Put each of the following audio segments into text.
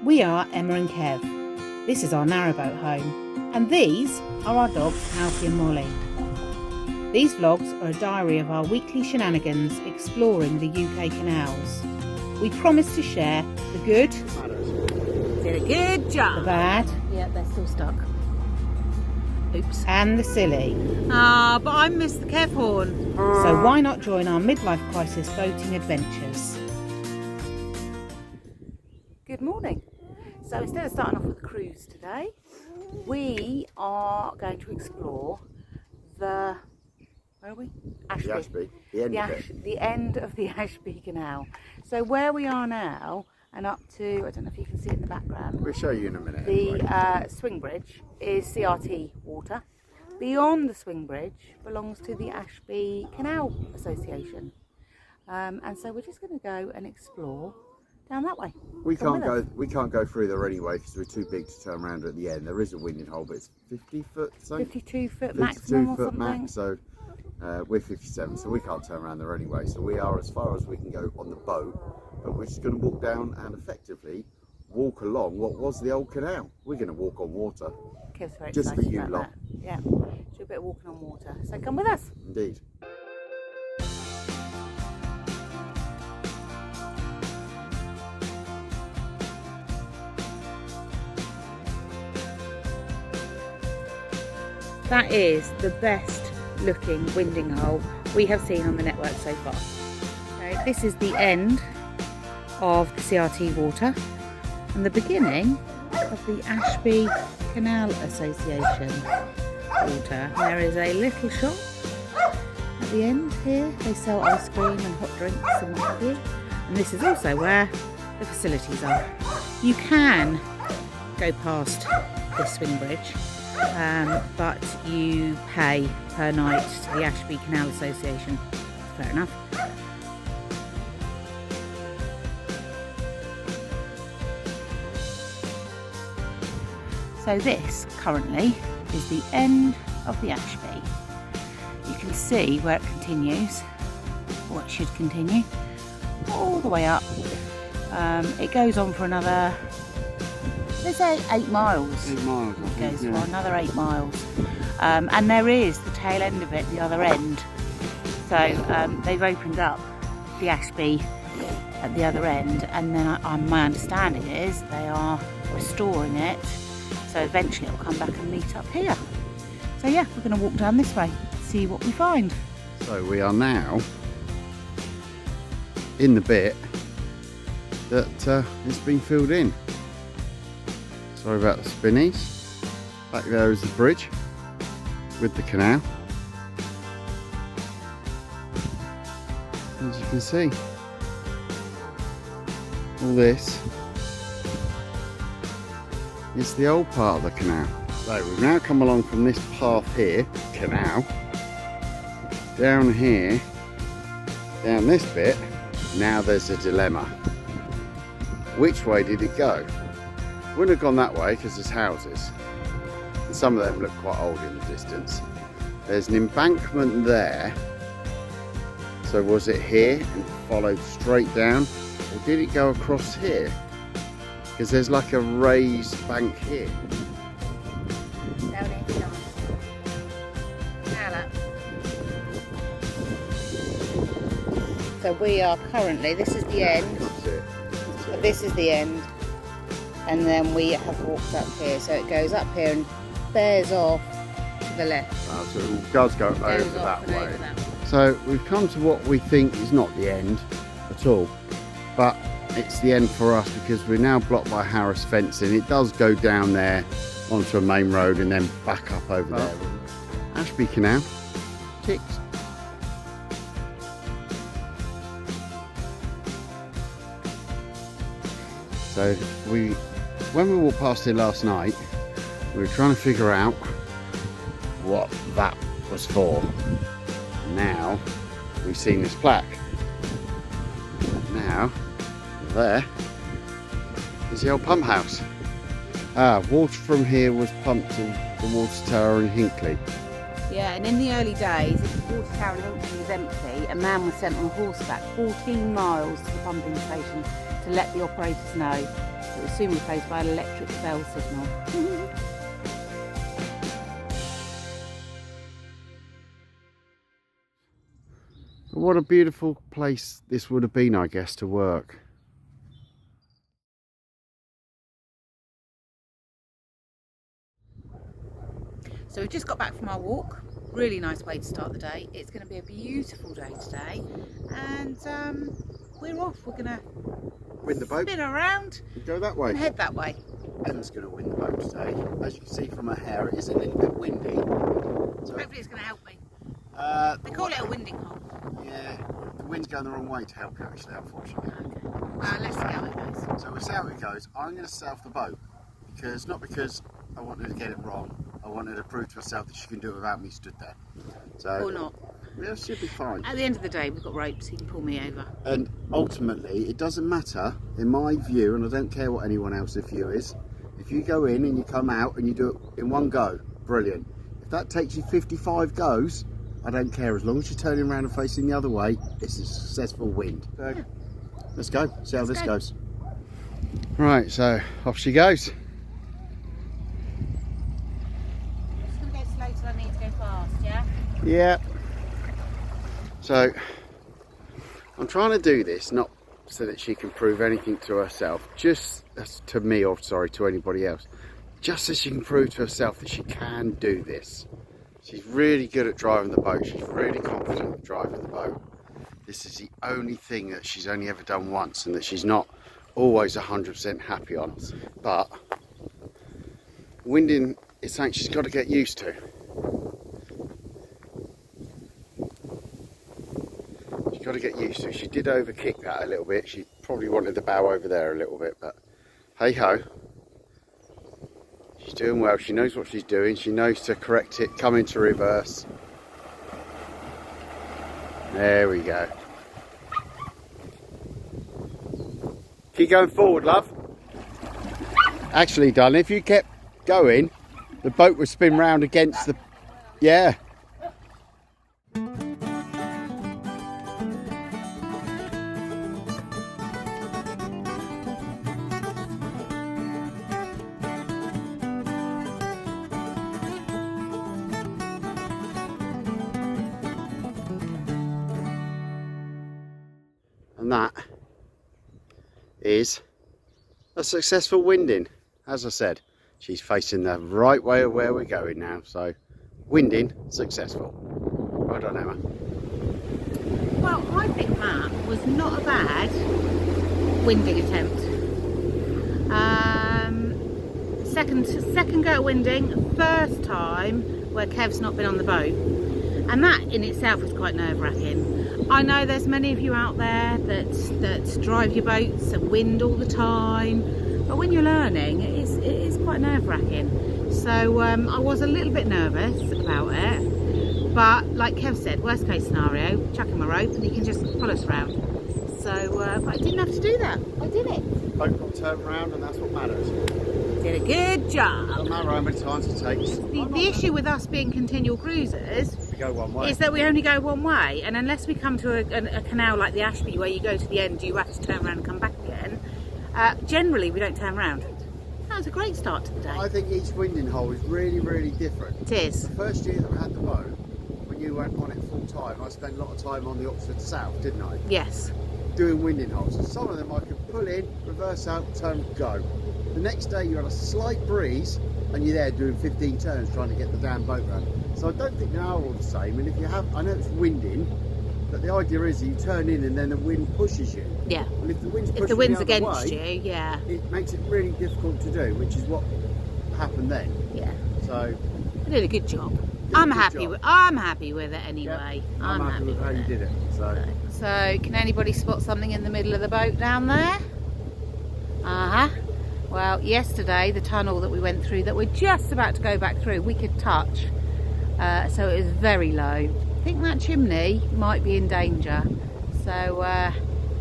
We are Emma and Kev. This is our narrowboat home, and these are our dogs Alfie and Molly. These vlogs are a diary of our weekly shenanigans exploring the UK canals. We promise to share the good, Did a good job. the bad, Yeah, they're still stuck. Oops. and the silly. Ah, but I missed the Kev horn. So why not join our midlife crisis boating adventures? Good morning. So instead of starting off with a cruise today, we are going to explore the, where are we? Ashby. The Ashby, the end of it. The end of the Ashby Canal. So where we are now and up to, I don't know if you can see it in the background, We'll show you in a minute. the anyway. swing bridge is CRT water. Beyond the swing bridge belongs to the Ashby Canal Association. And so we're just going to go and explore down that way. We Come can't with go. We can't go through there anyway because we're too big to turn around at the end. There is a winding hole, but it's 50 foot. So 52 foot 52 maximum or foot something. max. So we're 57, so we can't turn around there anyway. So we are as far as we can go on the boat, but we're just going to walk down and effectively walk along what was the old canal. We're going to walk on water. Kev's very Just for excited you about lot. that. Yeah, do a bit of walking on water. So come with us. Indeed. That is the best looking winding hole we have seen on the network so far. So this is the end of the CRT water and the beginning of the Ashby Canal Association water. There is a little shop at the end here. They sell ice cream and hot drinks and what have you. And this is also where the facilities are. You can go past this swing bridge, but you pay per night to the Ashby Canal Association. Fair enough. So this currently is the end of the Ashby. You can see where it continues, or it should continue, all the way up. It goes on for another, let's say 8 miles. 8 miles. It goes for another 8 miles. And there is the tail end of it, the other end. So they've opened up the Ashby at the other end, and then my understanding is they are restoring it. So eventually it'll come back and meet up here. So yeah, we're going to walk down this way, see what we find. So we are now in the bit that has been filled in. Sorry about the spinnies. Back there is the bridge with the canal. As you can see, all this is the old part of the canal. So we've now come along from this path here, canal, down here, down this bit. Now there's a dilemma. Which way did it go? Wouldn't have gone that way because there's houses. And some of them look quite old in the distance. There's an embankment there. So was it here and followed straight down? Or did it go across here? Because there's like a raised bank here. Down here, so we are currently, this is the end, That's it. but this is the end, and then we have walked up here, so it goes up here and bears off to the left. So it does go over Goes off that and way. over that way. So we've come to what we think is not the end at all, but it's the end for us because we're now blocked by Harris fencing. It does go down there onto a main road and then back up over there. Ashby Canal, ticks. So when we walked past here last night, we were trying to figure out what that was for. Now we've seen this plaque. Now there is the old pump house. Water from here was pumped to the water tower in Hinckley. Yeah, and in the early days, if the water tower in Hilton was empty, a man was sent on horseback 14 miles to the pumping station to let the operators know It was soon replaced by an electric bell signal. What a beautiful place this would have been, I guess, to work. So we've just got back from our walk. Really nice way to start the day. It's going to be a beautiful day today, and we're off. We're going to Win the boat. spin around And go that way. and head that way. Emma's going to win the boat today. As you can see from her hair, it is a little bit windy. So, Hopefully it's going to help me. They call it a winding hole. yeah, the wind's going the wrong way to help you actually, unfortunately. Okay. Let's see how it goes. So we'll see how it goes. I'm going to set off the boat not because I want her to get it wrong. I want her to prove to herself that she can do it without me stood there. So, Or not. Yeah, it should be fine. At the end of the day, we've got ropes. You can pull me over. And ultimately, it doesn't matter, in my view, and I don't care what anyone else's view is, if you go in and you come out and you do it in one go, brilliant. If that takes you 55 goes, I don't care. As long as you're turning around and facing the other way, it's a successful wind. So, yeah. Let's go, see how this goes. Right, so off she goes. I'm just going to go slow till I need to go fast, yeah? Yeah. So, I'm trying to do this not so that she can prove anything to herself, just to me, or sorry, to anybody else, just so she can prove to herself that she can do this. She's really good at driving the boat. She's really confident at driving the boat. This is the only thing that she's only ever done once and that she's not always 100% happy on. But winding is something she's got to get used to. Got to get used to. She did overkick that a little bit. She probably wanted the bow over there a little bit, but hey ho. She's doing well. She knows what she's doing. She knows to correct it, come into reverse. There we go. Keep going forward, love. Actually, darling, if you kept going, the boat would spin round against the... Yeah. And that is a successful winding. As I said, she's facing the right way of where we're going now. So, winding successful. Well done, Emma. Well, I think that was not a bad winding attempt. Second go at winding, first time where Kev's not been on the boat. And that in itself was quite nerve-wracking. I know there's many of you out there that drive your boats and wind all the time, but when you're learning, it is quite nerve-wracking. So I was a little bit nervous about it, but like Kev said, worst case scenario, chuck him a rope and he can just pull us around. So, but I didn't have to do that. I did it. Boat got turned around and that's what matters. Did a good job. No matter how many times it takes. The issue with us being continual cruisers Go one way. is that we only go one way, and unless we come to a canal like the Ashby where you go to the end, you have to turn around and come back again. Generally, we don't turn around. That was a great start to the day. I think each winding hole is really, really different. It is. The first year that we had the boat, when you went on it full time, I spent a lot of time on the Oxford South, didn't I? Yes. Doing winding holes. And some of them I could pull in, reverse out, turn, go. The next day you had a slight breeze and you're there doing 15 turns trying to get the damn boat round. So I don't think they are all the same, and if you have, I know it's winding, but the idea is that you turn in and then the wind pushes you. Yeah. And if the wind's If pushing the wind's the other against way, you, yeah. it makes it really difficult to do, which is what happened then. Yeah. So You did a good job. a I'm good happy job. with. I'm happy with it anyway. Yeah, I'm happy with how you did it. So, can anybody spot something in the middle of the boat down there? Well, yesterday the tunnel that we went through, that we're just about to go back through, we could touch. So it was very low. I think that chimney might be in danger. So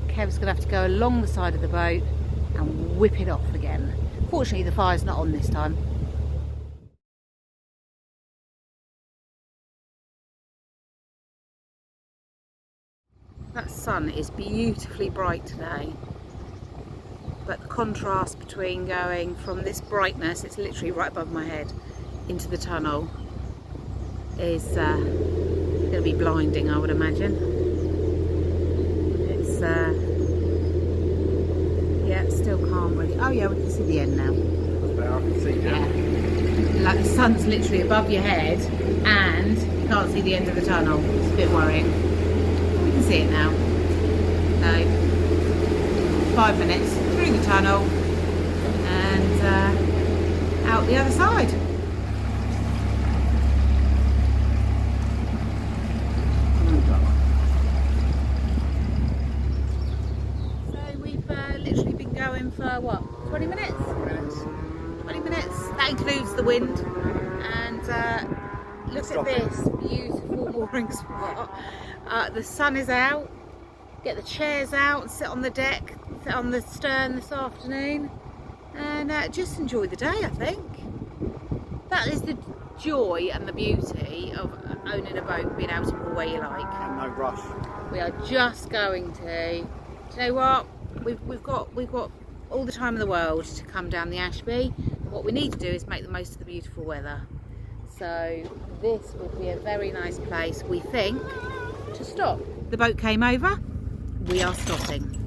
Kev's going to have to go along the side of the boat and whip it off again. Fortunately, the fire's not on this time. That sun is beautifully bright today. but the contrast between going from this brightness, it's literally right above my head, into the tunnel is going to be blinding, I would imagine. It's yeah, it's still calm really. Oh yeah, we can see the end now. I can see Yeah. Like the sun's literally above your head and you can't see the end of the tunnel. It's a bit worrying. We can see it now. So 5 minutes through the tunnel and out the other side. So we've literally been going for what, 20 minutes? 20 minutes. That includes the wind. And look at this beautiful mooring spot. The sun is out. Get the chairs out, sit on the deck, sit on the stern this afternoon, and just enjoy the day, I think. That is the joy and the beauty of owning a boat, being able to moor where you like. And no rush. We are just going to. Do you know what? We've got all the time in the world to come down the Ashby. What we need to do is make the most of the beautiful weather. So this would be a very nice place, we think, to stop. The boat came over. We are stopping.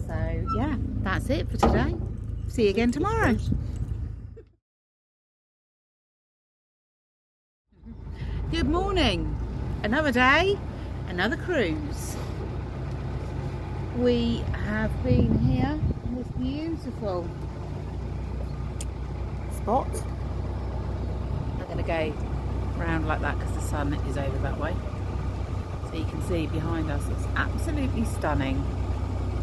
So yeah, that's it for today. See you again tomorrow. Good morning. Another day, another cruise. We have been here in this beautiful spot. I'm going to go round like that because the sun is over that way. So you can see behind us, it's absolutely stunning.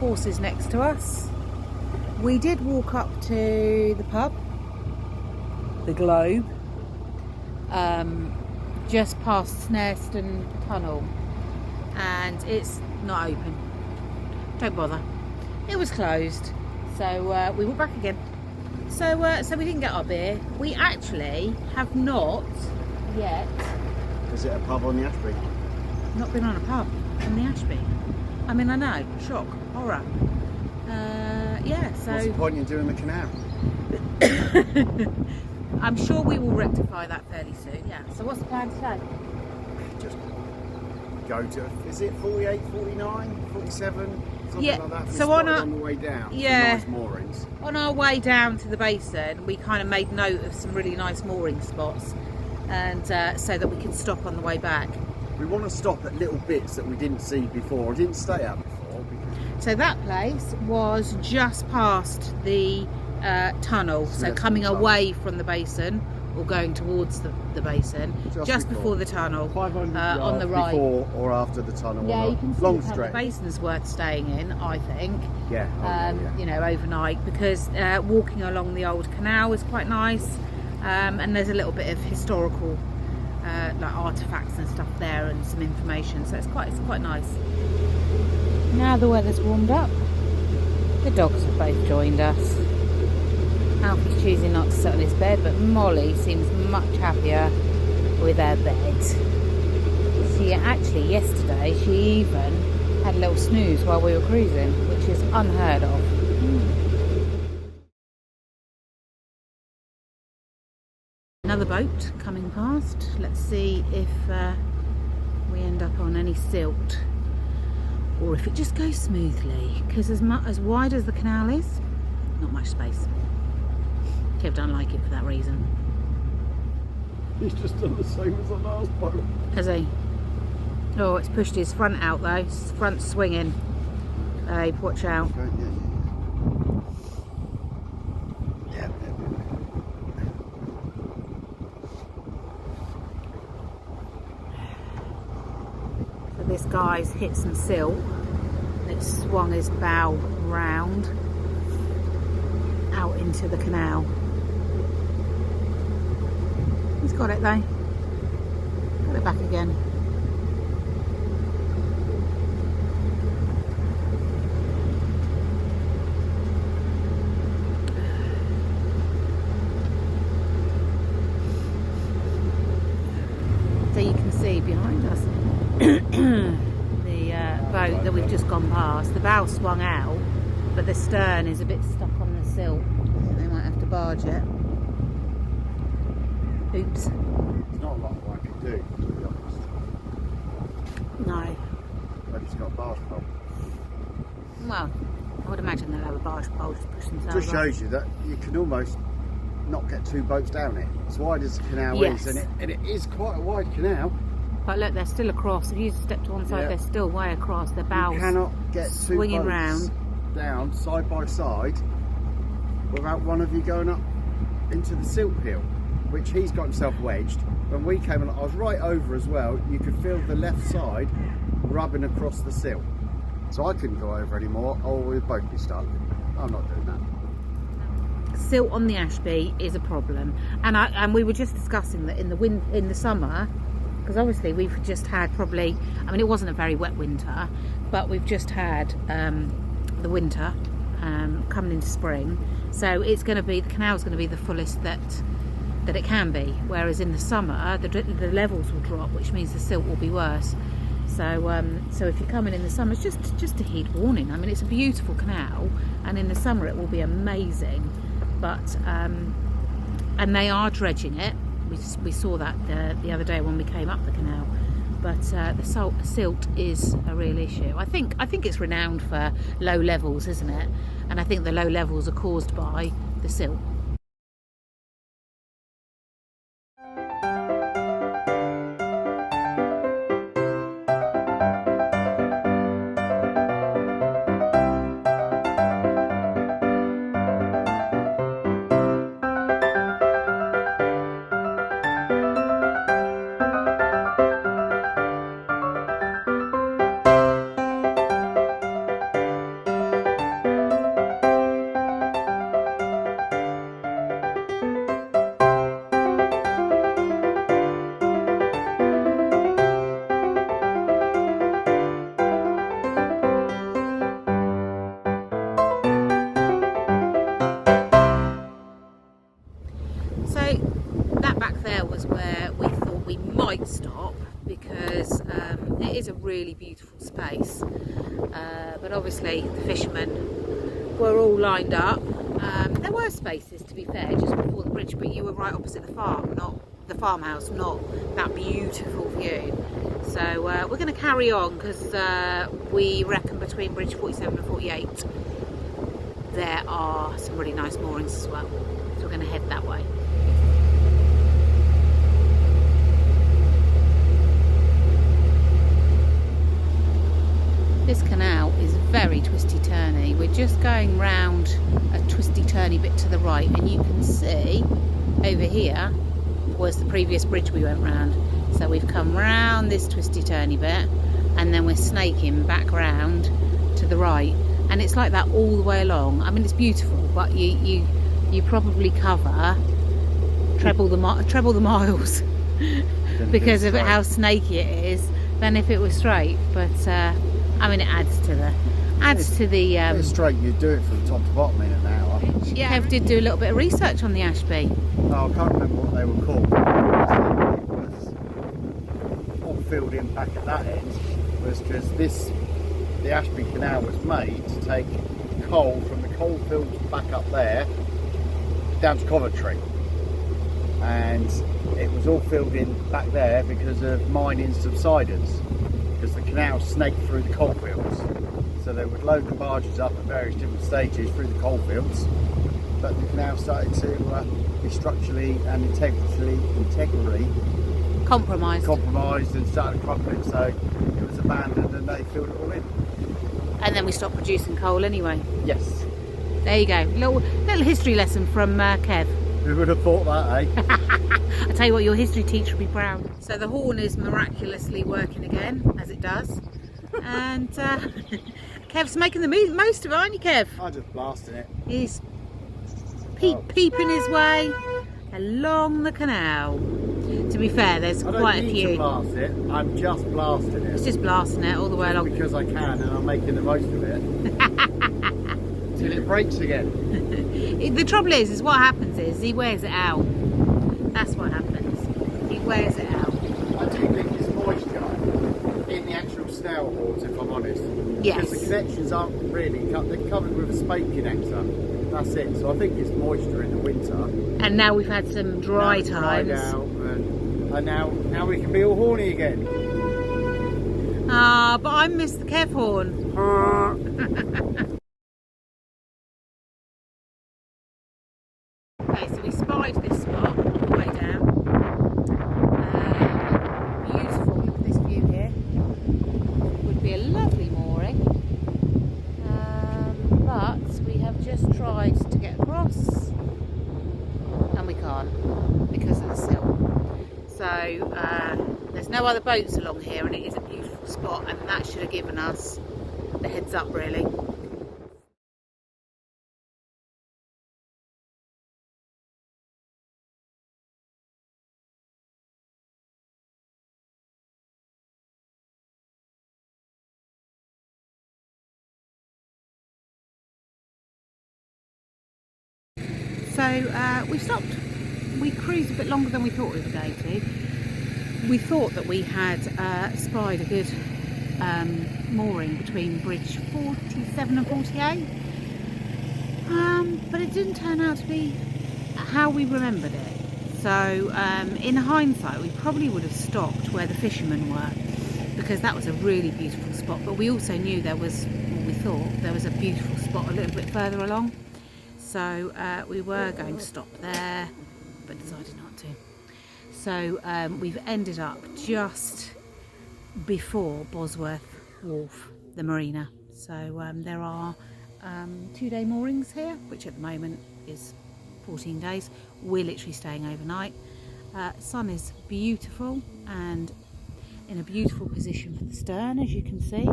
Horses next to us. We did walk up to the pub, the Globe, just past Snareston Tunnel, and it's not open. Don't bother. It was closed, so we walked back again. So we didn't get our beer. We actually have not yet. Is it a pub on the Ashby? Not been on a pub on the Ashby. I mean, I know, shock, horror. Yeah, so What's the point in doing the canal? I'm sure we will rectify that fairly soon. Yeah. So what's the plan today? Just go to, is it 48, 49, 47? Something Yeah, like that. We so on spotted our- on the way down. some Yeah. Nice moorings. On our way down to the basin, we kind of made note of some really nice mooring spots, and so that we can stop on the way back. We want to stop at little bits that we didn't see before, or didn't stay at before. So that place was just past the tunnel, so Snareston coming Tunnel. away from the basin or going towards the basin, just before the tunnel, 500 on the yards right. before or after the tunnel. Yeah, or you can see long the tunnel. stretch. The basin's worth staying in, I think. Yeah. Oh, yeah. You know, overnight, because walking along the old canal is quite nice, and there's a little bit of historical like artifacts and stuff there, and some information, so it's quite nice. Now the weather's warmed up, the dogs have both joined us. Alfie's choosing not to sit on his bed, but Molly seems much happier with her bed. She actually, yesterday, she even had a little snooze while we were cruising, which is unheard of. Another boat coming past. Let's see if we end up on any silt, or if it just goes smoothly, because as wide as the canal is, not much space. Kev don't like it for that reason. He's just done the same as the last boat. Has he? Oh, it's pushed his front out though. His front's swinging. Babe, watch out. Okay, yeah. So this guy's hit some silt and it swung his bow round out into the canal. He's got it though. Got it back again. So you can see behind us the boat that we've just gone past. The bow swung out but the stern is a bit stuck on the silt. They might have to barge it. Oops. There's not a lot I can do, to be honest. No. I've just got a barge pole. Well, I would imagine they'll have a barge pole to push themselves Just up. shows you that you can almost not get 2 boats down it. As wide as the canal Yes. is, and it is quite a wide canal. But look, they're still across. If you step to one side, Yeah. they're still way across. Their bows You cannot get 2 swinging boats round. down side by side without one of you going up into the silt hill, which he's got himself wedged. When we came along, I was right over as well. You could feel the left side rubbing across the silt. So I couldn't go over anymore, or we'd both be stuck. I'm not doing that. Silt on the Ashby is a problem, and we were just discussing that in the summer, because obviously we've just had probably, I mean, it wasn't a very wet winter, but we've just had the winter coming into spring, so it's going to be, the canal's going to be the fullest that it can be, whereas in the summer the levels will drop, which means the silt will be worse. So if you're coming in the summer, it's just a heat warning. I mean, it's a beautiful canal, and in the summer it will be amazing, but and they are dredging it. We saw that the other day when we came up the canal, but the silt is a real issue. I think it's renowned for low levels, isn't it? And I think the low levels are caused by the silt. Stop because it is a really beautiful space, but obviously the fishermen were all lined up. There were spaces, to be fair, just before the bridge, but you were right opposite the farm, not the farmhouse, not that beautiful view. So we're going to carry on because we reckon between bridge 47 and 48 there are some really nice moorings as well, so we're going to head that way. This canal is very twisty-turny. We're just going round a twisty-turny bit to the right, and you can see over here was the previous bridge we went round. So we've come round this twisty-turny bit, and then we're snaking back round to the right, and it's like that all the way along. I mean, it's beautiful, but you probably cover treble the miles because of how snaky it is than if it was straight. But I mean, it adds to the If it's straight, you do it from top to bottom in an hour. Yeah, Kev did do a little bit of research on the Ashby. Oh, I can't remember what they were called. It was all filled in back at that end, was because the Ashby Canal was made to take coal from the coal fields back up there down to Coventry, and it was all filled in back there because of mining subsidence, because the canal snaked through the coal fields. So they would load the barges up at various different stages through the coal fields, but the canal started to be structurally and integrally compromised and started crumbling, so it was abandoned and they filled it all in. And then we stopped producing coal anyway. Yes. There you go. Little history lesson from Kev. Who would have thought that, eh? I tell you what, your history teacher would be proud. So the horn is miraculously working again, as it does. And Kev's making the most of it, aren't you, Kev? I'm just blasting it. He's peeping his way along the canal. To be fair, there's quite a few. I don't need to blast it, I'm just blasting it. It's just blasting it all the way along. Because I can, and I'm making the most of it. Till it breaks again. The trouble is what happens is he wears it out. That's what happens. He wears it out. I do think it's moist, guys. in the actual snail holes, if I'm honest. Yes. Because the connections aren't really cut, they're covered with a spade connector. That's it. So I think it's moisture in the winter. And now we've had some dry Now it's dried times. out, and now we can be all horny again. Ah, but I missed the Kev horn. Okay, so we spied this spot all the way down. Beautiful, look at this view here. Would be a lovely mooring. But we have just tried to get across and we can't because of the silt. So there's no other boats along here and it is a beautiful spot, and that should have given us the heads up really. So we stopped. We cruised a bit longer than we thought we were going to. We thought that we had spied a good mooring between bridge 47 and 48, but it didn't turn out to be how we remembered it. So in hindsight, we probably would have stopped where the fishermen were, because that was a really beautiful spot. But we also knew there was, well, we thought there was a beautiful spot a little bit further along. So we were going to stop there, but decided not to. So we've ended up just before Bosworth Wharf, the marina. So there are 2-day moorings here, which at the moment is 14 days. We're literally staying overnight. Sun is beautiful and in a beautiful position for the stern, as you can see.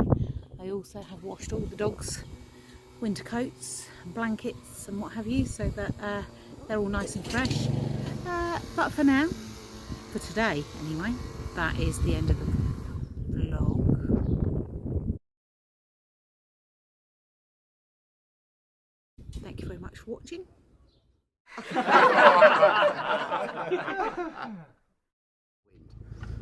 I also have washed all the dogs' winter coats and blankets and what have you, so that they're all nice and fresh. But for now, for today anyway, that is the end of the vlog. Thank you very much for watching.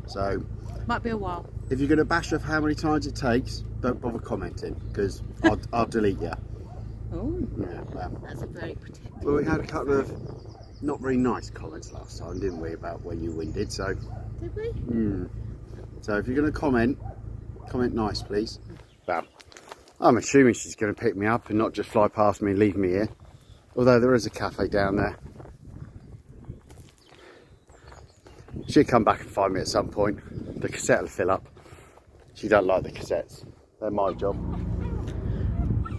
So Might be a while. if you're going to bash off how many times it takes, don't bother commenting, because I'll delete you. Oh, Yeah, well. that's a very protective. Well, we had a couple of not very nice comments last time, didn't we, about when you winded, so... Did we? So if you're going to comment nice, please. Well, I'm assuming she's going to pick me up and not just fly past me and leave me here. Although there is a cafe down there. She'll come back and find me at some point. The cassette will fill up. She don't like the cassettes. They're my job.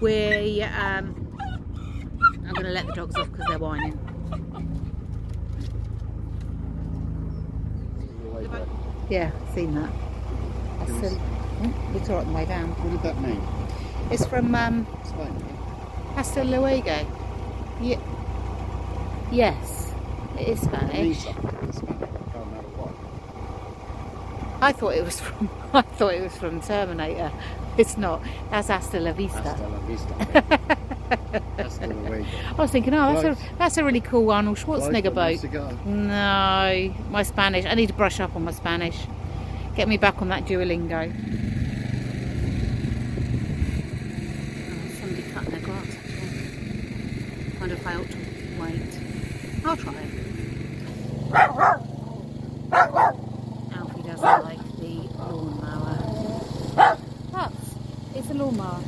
I'm going to let the dogs off because they're whining. Yeah, seen that. It's all right on the way down. What did that mean? It's from Explain. Hasta Luego. Yeah. Yes, it is Spanish. I thought it was from Terminator. It's not. That's Hasta La Vista. Hasta la vista. Hasta luego. I was thinking, oh, that's a really cool Arnold Schwarzenegger boat. Cigar. No, my Spanish. I need to brush up on my Spanish. Get me back on that Duolingo. Oh, somebody cutting their grass actually. Wonder if I ought to wait. I'll try it. Alfie doesn't like the lawnmower. But it's a lawnmower.